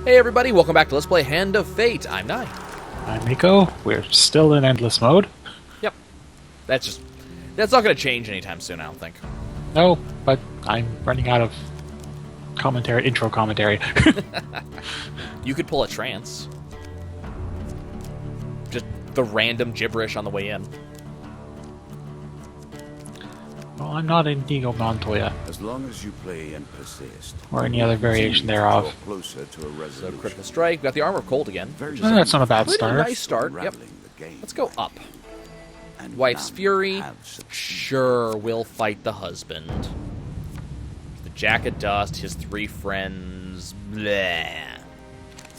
Hey everybody, welcome back to Let's Play Hand of Fate. I'm Nye. I'm Miko. We're still in endless mode. Yep. That's not going to change anytime soon, I don't think. No, but I'm running out of intro commentary. You could pull a trance. Just the random gibberish on the way in. Well, I'm not Indigo Montoya. As long as you play and persist. Or any other variation thereof. Closer to a resolution. So critical strike. Got the Armor of Cold again. That's not a bad start. Nice start. Yep. Let's go up. Wife's Fury. Sure, we'll fight the husband. The Jack of Dust, his three friends. Bleh.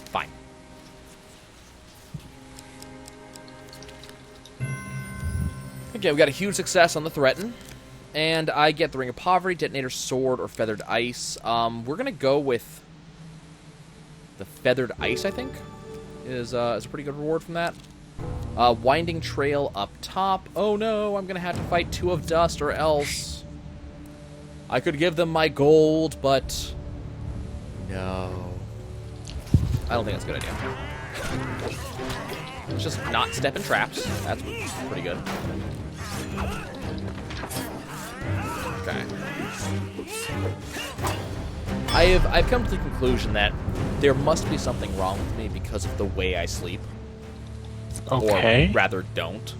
Fine. Okay, we got a huge success on the Threaten. And I get the Ring of Poverty, Detonator Sword, or Feathered Ice. We're going to go with the Feathered Ice, I think, is a pretty good reward from that. Winding Trail up top. Oh no, I'm going to have to fight two of Dust or else. I could give them my gold, but no. I don't think that's a good idea. Let's just not step in traps. That's pretty good. Okay. I've come to the conclusion that there must be something wrong with me because of the way I sleep. Okay. Or rather, don't.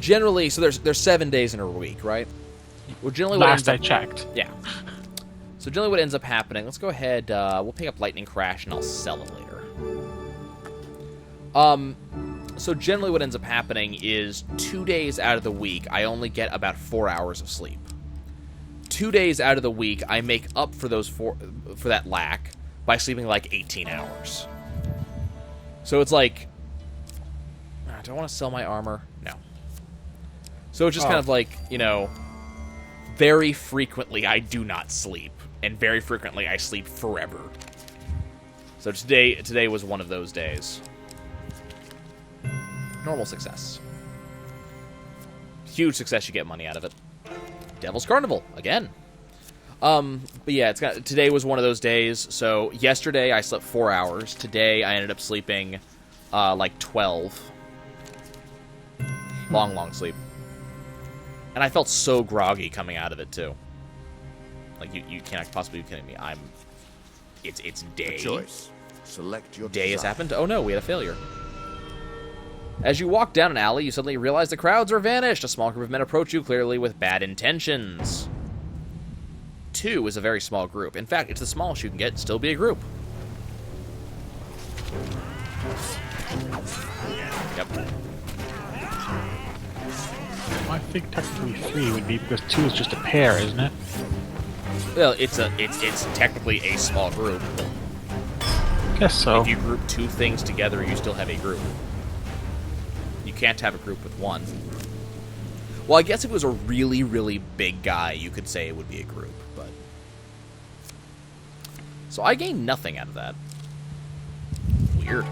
Generally, so there's 7 days in a week, right? Well, generally, Last I checked. Yeah. So generally, what ends up happening? Let's go ahead. We'll pick up Lightning Crash, and I'll sell it later. So generally, what ends up happening is 2 days out of the week, I only get about 4 hours of sleep. 2 days out of the week, I make up for that lack by sleeping like 18 hours. So it's like, do I want to sell my armor? No. So it's just kind of like, very frequently I do not sleep, and very frequently I sleep forever. So today was one of those days. Normal success. Huge success, you get money out of it. Devil's Carnival, again. But yeah, today was one of those days. So yesterday I slept 4 hours. Today I ended up sleeping like 12. Long sleep. And I felt so groggy coming out of it too. Like you can't possibly be kidding me. It's day. A choice. Select your day has desire. happened. Oh no, we had a failure. As you walk down an alley, you suddenly realize the crowds are vanished. A small group of men approach you, clearly with bad intentions. 2 is a very small group. In fact, it's the smallest you can get, still be a group. Yep. I think technically 3 would be, because 2 is just a pair, isn't it? Well, it's technically a small group. Guess so. If you group 2 things together, you still have a group. You can't have a group with 1. Well, I guess if it was a really, really big guy, you could say it would be a group, but... So I gained nothing out of that. Weird.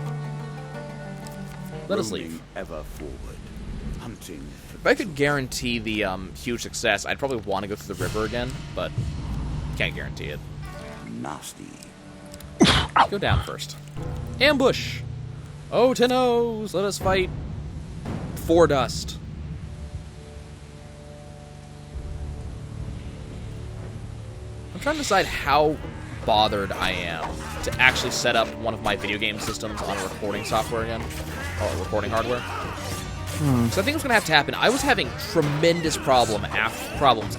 Let us leave. Ever forward, hunting. If I could guarantee the huge success, I'd probably want to go through the river again, but can't guarantee it. Nasty. Let's go down first. Ambush! Oh, 10 O's! Let us fight 4 dust. I'm trying to decide how bothered I am to actually set up one of my video game systems on a recording software again. Or recording hardware. So I think what's going to have to happen, I was having tremendous problems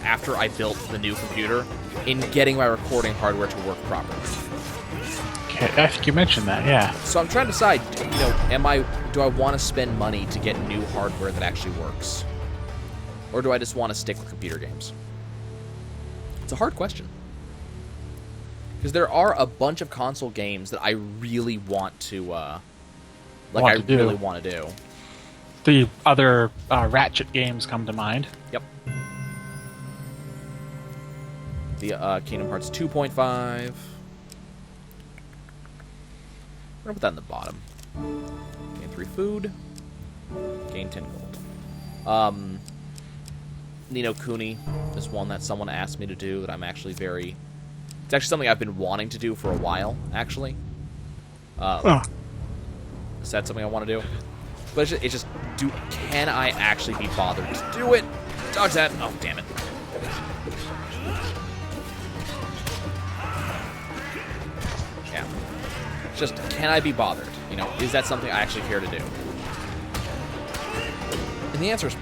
after I built the new computer in getting my recording hardware to work properly. Okay, I think you mentioned that, yeah. So I'm trying to decide, do I want to spend money to get new hardware that actually works? Or do I just want to stick with computer games? It's a hard question. Because there are a bunch of console games that I really want to, really want to do. The other Ratchet games come to mind. Yep. The Kingdom Hearts 2.5. We're going to put that in the bottom. Gain 3 food. Gain 10 gold. Ni no Kuni is one that someone asked me to do that I'm actually very... It's actually something I've been wanting to do for a while, actually. Is that something I want to do? But it's just can I actually be bothered to do it? Dodge that. Oh, damn it. Yeah. Just, can I be bothered? You know, is that something I actually care to do? And the answer is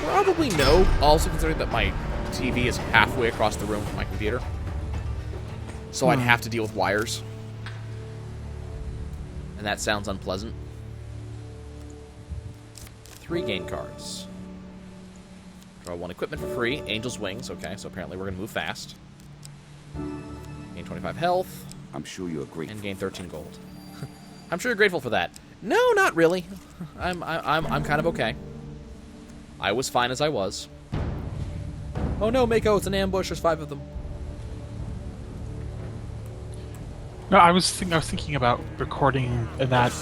probably no. Also considering that my TV is halfway across the room from my computer. So I'd have to deal with wires. And that sounds unpleasant. 3 gain cards. Draw 1 equipment for free. Angel's Wings. Okay, so apparently we're going to move fast. Gain 25 health. I'm sure you're grateful. And gain 13 gold. I'm sure you're grateful for that. No, not really. I'm kind of okay. I was fine as I was. Oh no, Mako, it's an ambush. There's 5 of them. No, I was thinking about recording that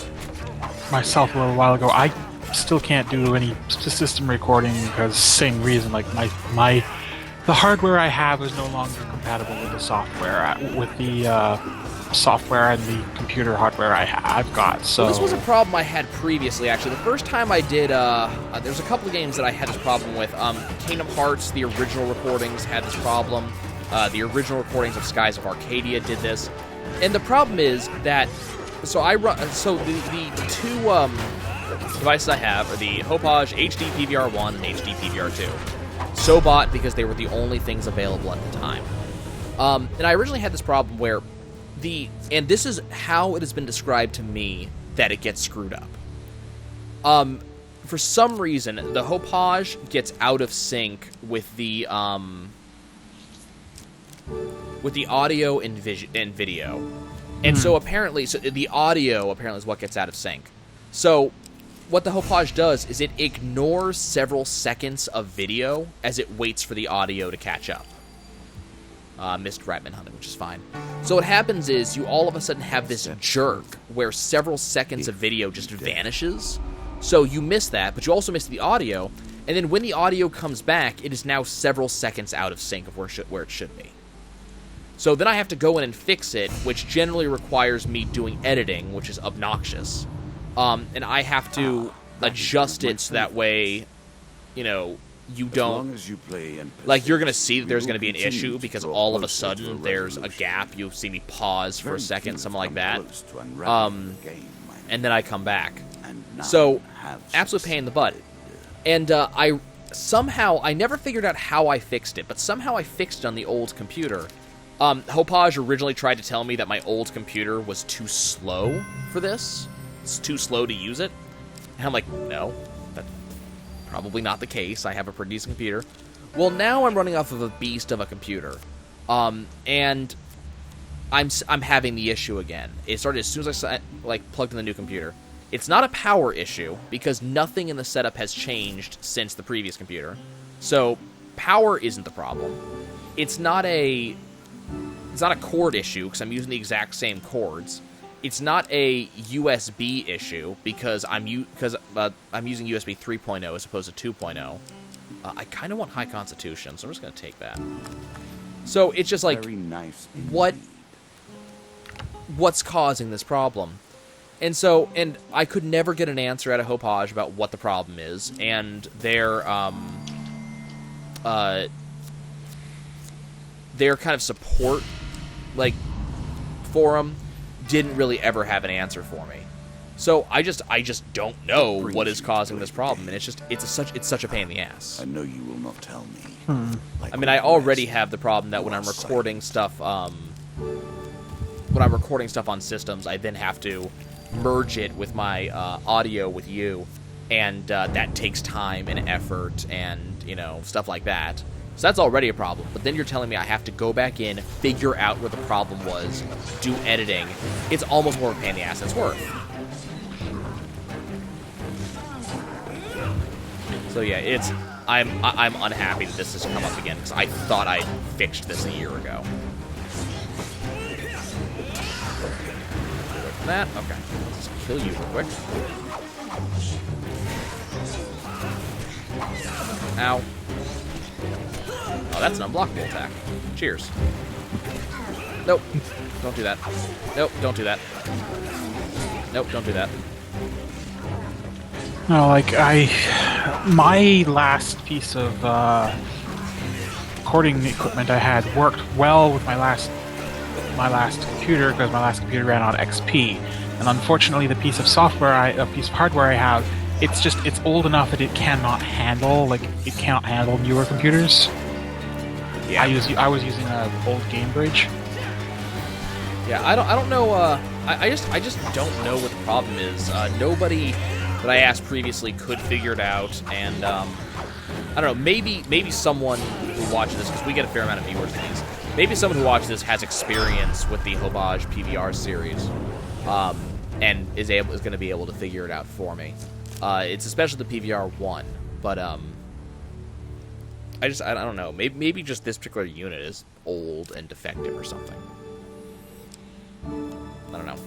myself a little while ago. I still can't do any system recording because same reason. Like the hardware I have is no longer compatible with the software. With the software and the computer hardware I've got. So well, this was a problem I had previously. Actually, the first time I did, there's a couple of games that I had this problem with. Kingdom Hearts, the original recordings had this problem. The original recordings of Skies of Arcadia did this. And the problem is that, so the 2 devices I have are the Hodge HD PVR1 and HD PVR2. So bought because they were the only things available at the time. And I originally had this problem where and this is how it has been described to me that it gets screwed up. For some reason, the Hodge gets out of sync with the audio and video. And so apparently, the audio apparently is what gets out of sync. So what the Hodge does is it ignores several seconds of video as it waits for the audio to catch up. Missed Ratman hunting, which is fine. So what happens is you all of a sudden have this jerk where several seconds of video just vanishes. So you miss that, but you also miss the audio. And then when the audio comes back, it is now several seconds out of sync of where it should be. So then I have to go in and fix it, which generally requires me doing editing, which is obnoxious. And I have to adjust it so that way, you know, you don't... As you play and like, you're going to see that there's going to be an issue because all of a sudden there's a gap. You'll see me pause for a second, something like that. And then I come back. So, absolute pain in the butt. And I never figured out how I fixed it, but somehow I fixed it on the old computer. Hodge originally tried to tell me that my old computer was too slow for this. It's too slow to use it. And I'm like, no, that's probably not the case. I have a pretty decent computer. Well, now I'm running off of a beast of a computer. And I'm having the issue again. It started as soon as I plugged in the new computer. It's not a power issue because nothing in the setup has changed since the previous computer. So power isn't the problem. It's not a cord issue because I'm using the exact same cords. It's not a USB issue because I'm using USB 3.0 as opposed to 2.0. I kind of want high constitution, so I'm just going to take that. So it's just like, very nice what's causing this problem? And I could never get an answer out of Hodge about what the problem is, and their kind of support, forum didn't really ever have an answer for me. So I just don't know what is causing this problem, and it's such a pain in the ass. I know you will not tell me. I mean, I already have the problem that when I'm recording stuff, on systems, I then have to merge it with my audio with you, and that takes time and effort and stuff like that. So that's already a problem. But then you're telling me I have to go back in, figure out where the problem was, do editing. It's almost more of a pain in the ass than it's worth. So yeah, I'm unhappy that this has come up again because I thought I fixed this a year ago. That okay. Let's just kill you real quick. Ow. Oh, that's an unblockable attack. Cheers. Nope. Don't do that. Nope, don't do that. Nope, don't do that. No, like my last piece of recording equipment I had worked well with my last computer because my last computer ran on XP, and unfortunately the piece of hardware I have, it's old enough that it cannot handle newer computers. Yeah. I was using an old Game Bridge. Yeah, I don't know. I just don't know what the problem is. Nobody that I asked previously could figure it out, and I don't know. Maybe someone who watches this, because we get a fair amount of viewers to these. Maybe someone who watches this has experience with the Hodge PVR series, and is going to be able to figure it out for me. It's especially the PVR 1, but I don't know. Maybe just this particular unit is old and defective or something. I don't know.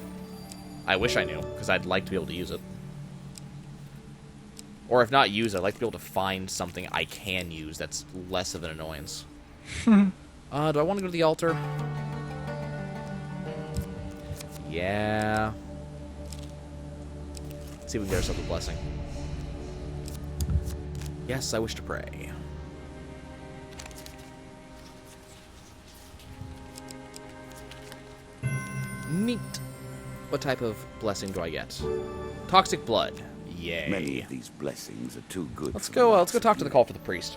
I wish I knew, because I'd like to be able to use it. Or if not use it, I'd like to be able to find something I can use that's less of an annoyance. Do I want to go to the altar? Yeah. Let's see if we can get ourselves a blessing. Yes, I wish to pray. Neat. What type of blessing do I get? Toxic blood. Yay. Many of these blessings are too good. Let's go talk to the call for the priest.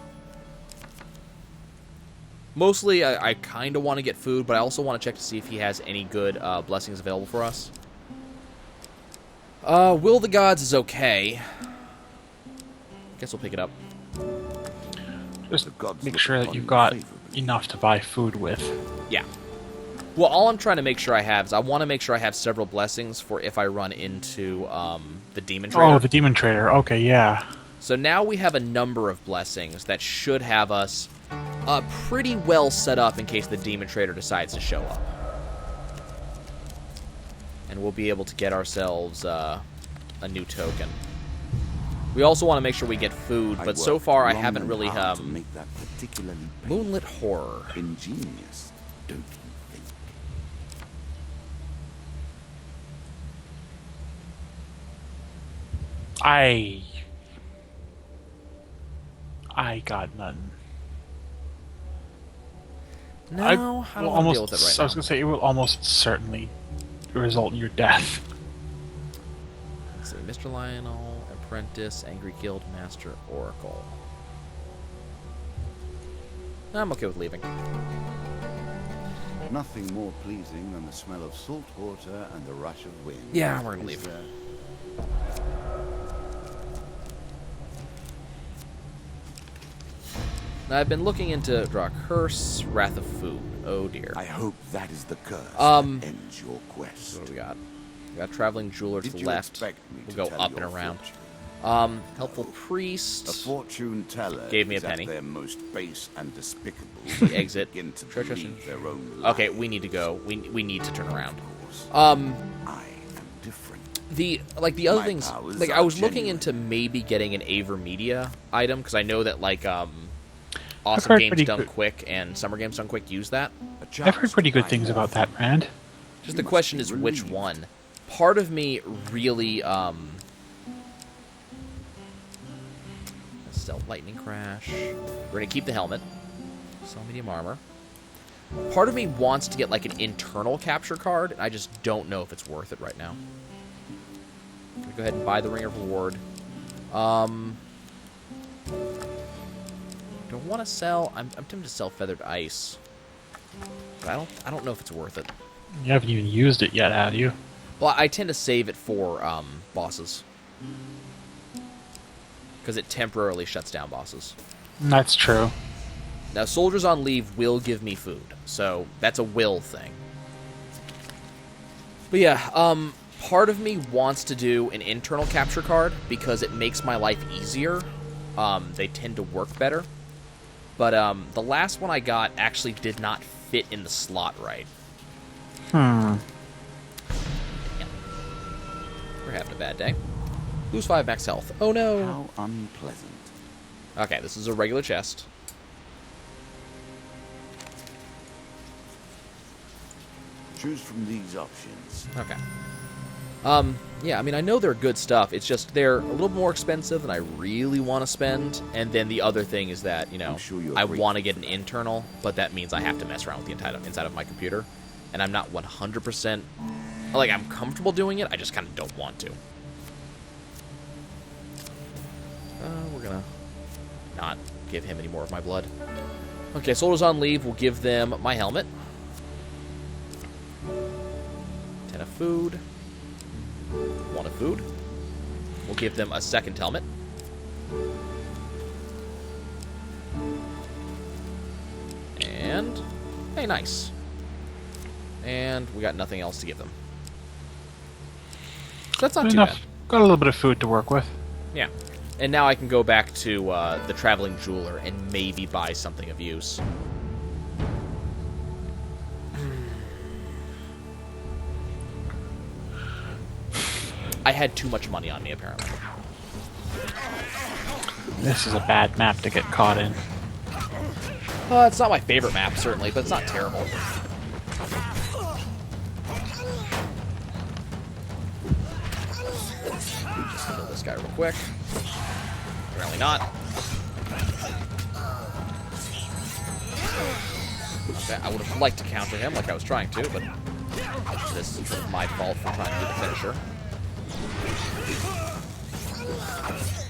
Mostly, I kind of want to get food, but I also want to check to see if he has any good blessings available for us. Will the Gods is okay. Guess we'll pick it up. Just make sure that you've got enough to buy food with. Yeah. Well, all I'm trying to make sure I have is I want to make sure I have several blessings for if I run into the Demon Trader. Oh, the Demon Trader. Okay, yeah. So now we have a number of blessings that should have us pretty well set up in case the Demon Trader decides to show up. And we'll be able to get ourselves a new token. We also want to make sure we get food, but so far I haven't really... Moonlit Horror. Ingenious, don't you think? I got none. No, I don't want to deal with it right now. I was going to say, it will almost certainly result in your death. Let's see, Mr. Lionel, Apprentice, Angry Guild Master, Oracle. I'm okay with leaving. Nothing more pleasing than the smell of salt water and the rush of wind. Yeah, we're gonna leave. Now, I've been looking into Draw Curse, Wrath of Food. Oh dear. I hope that is the curse that ends your quest. What do we got? We got Traveling Jeweler to the left. We'll go up and around. Helpful Priest. A fortune teller gave me a penny. At their most base and despicable. The exit. Their own okay, we need to go. We need to turn around. I am different. The other things, like I was looking into maybe getting an Avermedia item because I know that Awesome Games Done Quick and Summer Games Done Quick use that. I've heard pretty good things about that brand. Just the question is which one. Part of me really Stealth Lightning Crash. We're gonna keep the helmet. Sell medium armor. Part of me wants to get an internal capture card, and I just don't know if it's worth it right now. I'm gonna go ahead and buy the Ring of Reward. Don't want to sell. I'm tempted to sell Feathered Ice, but I don't know if it's worth it. You haven't even used it yet, have you? Well, I tend to save it for bosses because it temporarily shuts down bosses. That's true. Now, Soldiers on Leave will give me food, so that's a will thing. But yeah, part of me wants to do an internal capture card because it makes my life easier. They tend to work better. But the last one I got actually did not fit in the slot right. Yeah. We're having a bad day. Lose 5 max health. Oh no. How unpleasant. Okay, this is a regular chest. Choose from these options. Okay. Yeah, I mean, I know they're good stuff. It's just they're a little more expensive than I really want to spend. And then the other thing is that, you know, I want to get an internal, but that means I have to mess around with the inside of my computer. And I'm not 100%... Like, I'm comfortable doing it, I just kind of don't want to. We're gonna not give him any more of my blood. Okay, soldiers on leave, we'll give them my helmet. 10 of food. 1 of food. We'll give them a second helmet. And... Hey, nice. And we got nothing else to give them. So that's not too bad. Got a little bit of food to work with. Yeah. And now I can go back to the traveling jeweler and maybe buy something of use. I had too much money on me, apparently. This is a bad map to get caught in. It's not my favorite map, certainly, but it's not terrible. Just kill this guy real quick. Apparently not. Okay, I would have liked to counter him like I was trying to, but this is sort of my fault for trying to do the finisher.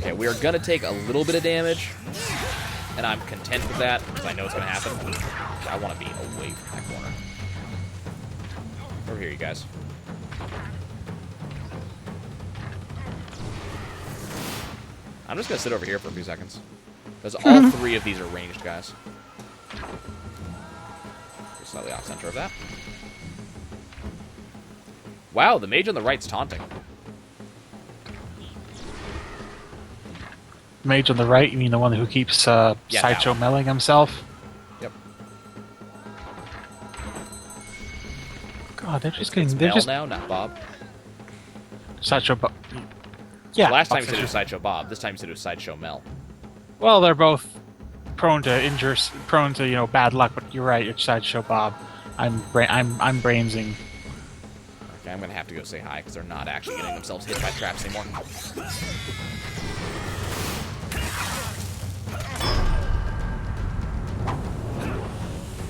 Okay, we are going to take a little bit of damage, and I'm content with that, because I know it's going to happen. I want to be away from that corner. Over here, you guys. I'm just going to sit over here for a few seconds, because all 3 of these are ranged, guys. Just slightly off center of that. Wow, the mage on the right's taunting. Mage on the right, you mean the one who keeps Sideshow melling himself? Yep. God, they're just getting... It's They're Mel just... now, not Bob. Sideshow Bob... Yeah. Last time you said it was Sideshow Bob. This time you said it was Sideshow Mel. Well, they're both prone to injuries, prone to, you know, bad luck, but you're right, it's Sideshow Bob. I'm brainsing. Okay, I'm gonna have to go say hi, because they're not actually getting themselves hit by traps anymore.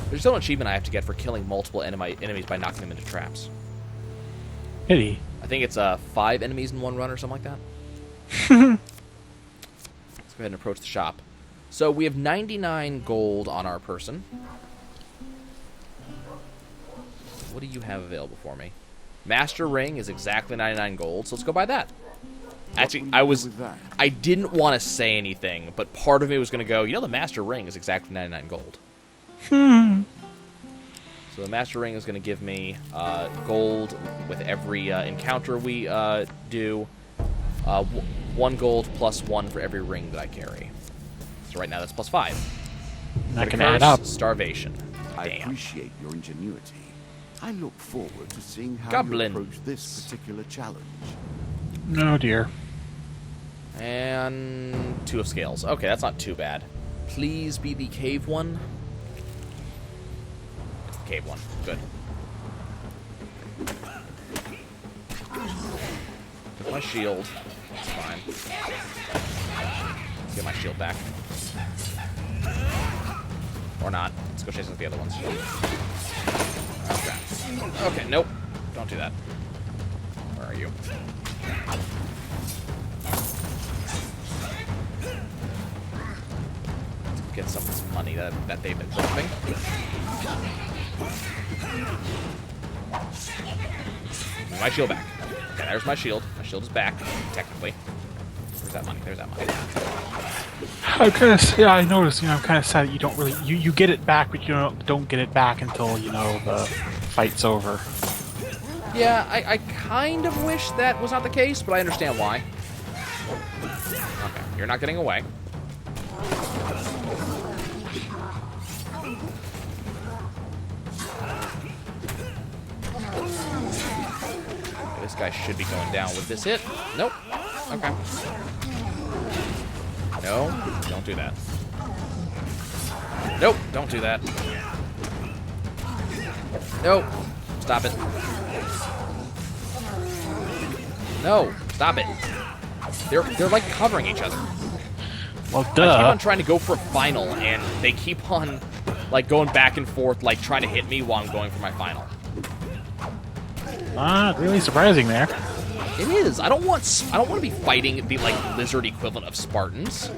There's still an achievement I have to get for killing multiple enemies by knocking them into traps. Pity. I think it's 5 enemies in one run or something like that. Let's go ahead and approach the shop. So we have 99 gold on our person. What do you have available for me? Master Ring is exactly 99 gold, so let's go buy that. Actually, I didn't want to say anything, but part of me was going to go, you know, the Master Ring is exactly 99 gold. So the Master Ring is going to give me gold with every encounter we do. 1 gold plus 1 for every ring that I carry. So right now that's plus 5. That can add up. Starvation. I Damn. appreciate your ingenuity. I look forward to seeing how Goblins. you approach this particular challenge. Oh dear. And 2 of scales. Okay, that's not too bad. Please be the cave one. It's the cave one. Good. With my shield. That's fine. Let's get my shield back. Or not. Let's go chase with the other ones. Okay. Okay, nope. Don't do that. Where are you? Get some of this money that they've been dropping. My shield back. Okay, there's my shield. My shield is back, technically. Where's that money? There's that money. I'm kind of, yeah, I noticed, you know, I'm kind of sad that you don't really, you get it back, but you don't get it back until, you know, the fight's over. Yeah, I kind of wish that was not the case, but I understand why. Okay, you're not getting away. This guy should be going down with this hit. Nope. Okay. No, don't do that. Nope, don't do that. Nope. Stop it. No, stop it. They're like covering each other. Well, I keep duh. on trying to go for a final, and they keep on like going back and forth, like trying to hit me while I'm going for my final. Not really surprising there. It is. I don't want to be fighting the like lizard equivalent of Spartans.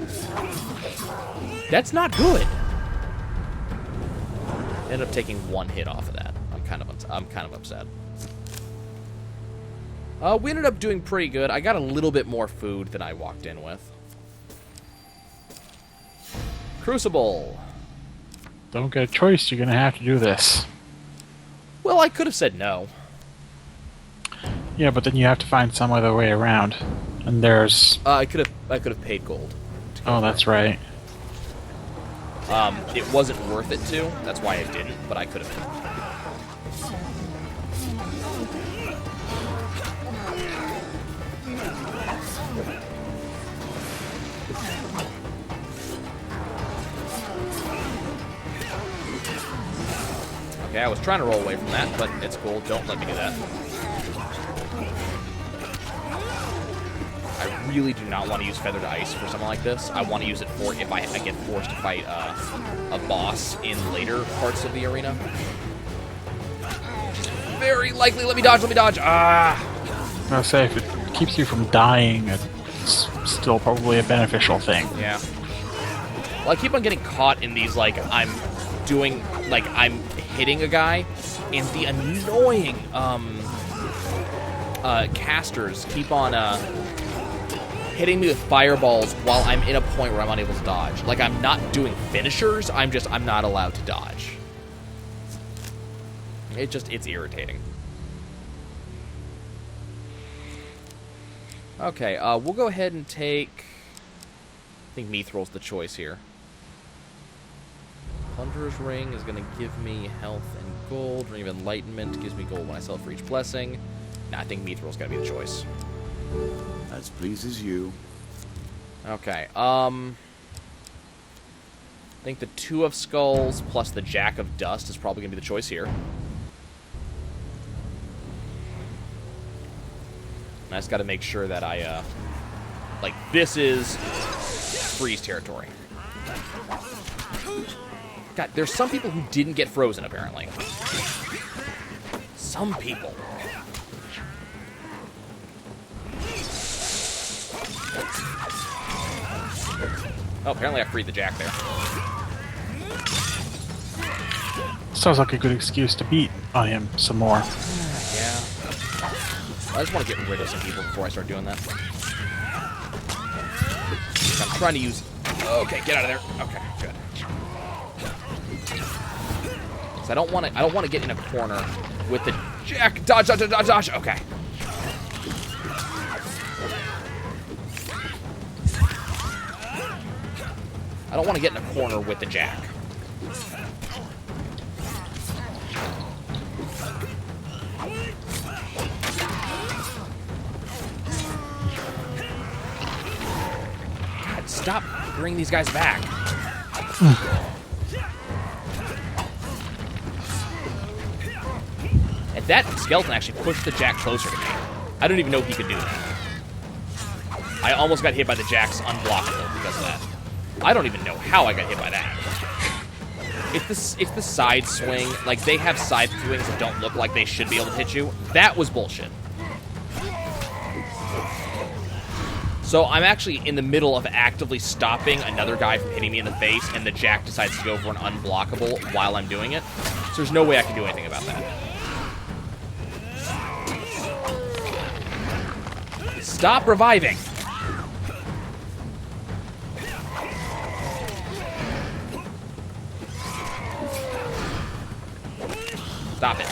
That's not good. Ended up taking one hit off of that. I'm kind of upset. We ended up doing pretty good. I got a little bit more food than I walked in with. Crucible. Don't get a choice. You're gonna have to do this. Well, I could have said no. Yeah, but then you have to find some other way around. And there's... I could have paid gold. Oh, that's right. It wasn't worth it to. That's why I didn't, but I could have. Okay, I was trying to roll away from that, but it's cool. Don't let me do that. I really do not want to use Feathered Ice for something like this. I want to use it for if I get forced to fight a boss in later parts of the arena. Very likely. Let me dodge. Let me dodge. Ah! I was gonna say, if it keeps you from dying, it's still probably a beneficial thing. Yeah. Well, I keep on getting caught in these, like, I'm hitting a guy, and the annoying, casters keep on, hitting me with fireballs while I'm in a point where I'm unable to dodge. Like, I'm not doing finishers, I'm not allowed to dodge. It's irritating. Okay, we'll go ahead and take... I think Mithril's the choice here. Plunderer's Ring is going to give me health and gold. Ring of Enlightenment gives me gold when I sell it for each blessing. Nah, I think Mithril's going to be the choice. As pleases you. Okay, I think the Two of Skulls plus the Jack of Dust is probably going to be the choice here. I just got to make sure that I, like, this is freeze territory. God, there's some people who didn't get frozen, apparently. Some people. Oh, apparently I freed the Jack there. Sounds like a good excuse to beat on him some more. Yeah. I just want to get rid of some people before I start doing that. I'm trying to use... Okay, get out of there. Okay, good. So I don't want to get in a corner with the Jack. Dodge, dodge, dodge, dodge. Okay. I don't want to get in a corner with the Jack. God, stop bringing these guys back. And that skeleton actually pushed the Jack closer to me. I don't even know if he could do that. I almost got hit by the Jack's unblockable because of that. I don't even know how I got hit by that. It's the side swing. Like, they have side swings that don't look like they should be able to hit you. That was bullshit. So I'm actually in the middle of actively stopping another guy from hitting me in the face, and the Jack decides to go for an unblockable while I'm doing it. So there's no way I can do anything about that. Stop reviving! Stop it.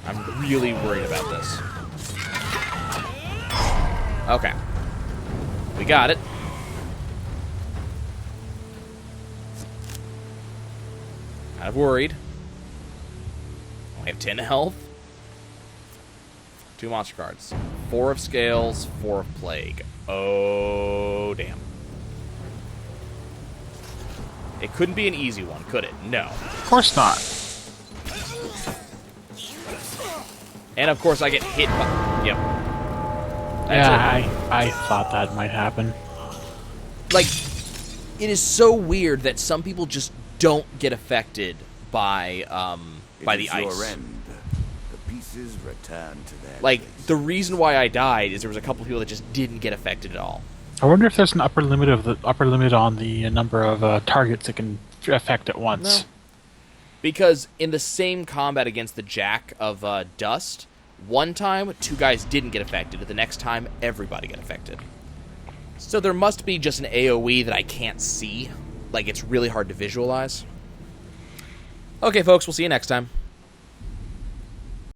I'm really worried about this. Okay. We got it. Kind of worried. I have 10 health. 2 monster cards. 4 of Scales, 4 of Plague. Oh, damn. It couldn't be an easy one, could it? No. Of course not. And, of course, I get hit by... Yep. Yeah, I thought that might happen. Like, it is so weird that some people just don't get affected by the ice. Your end. The pieces return to their Like, place. the reason why I died is there was a couple people that just didn't get affected at all. I wonder if there's an upper limit on the number of targets it can affect at once. No. Because in the same combat against the Jack of Dust, one time, 2 guys didn't get affected. The next time, everybody got affected. So there must be just an AoE that I can't see. Like, it's really hard to visualize. Okay, folks, we'll see you next time.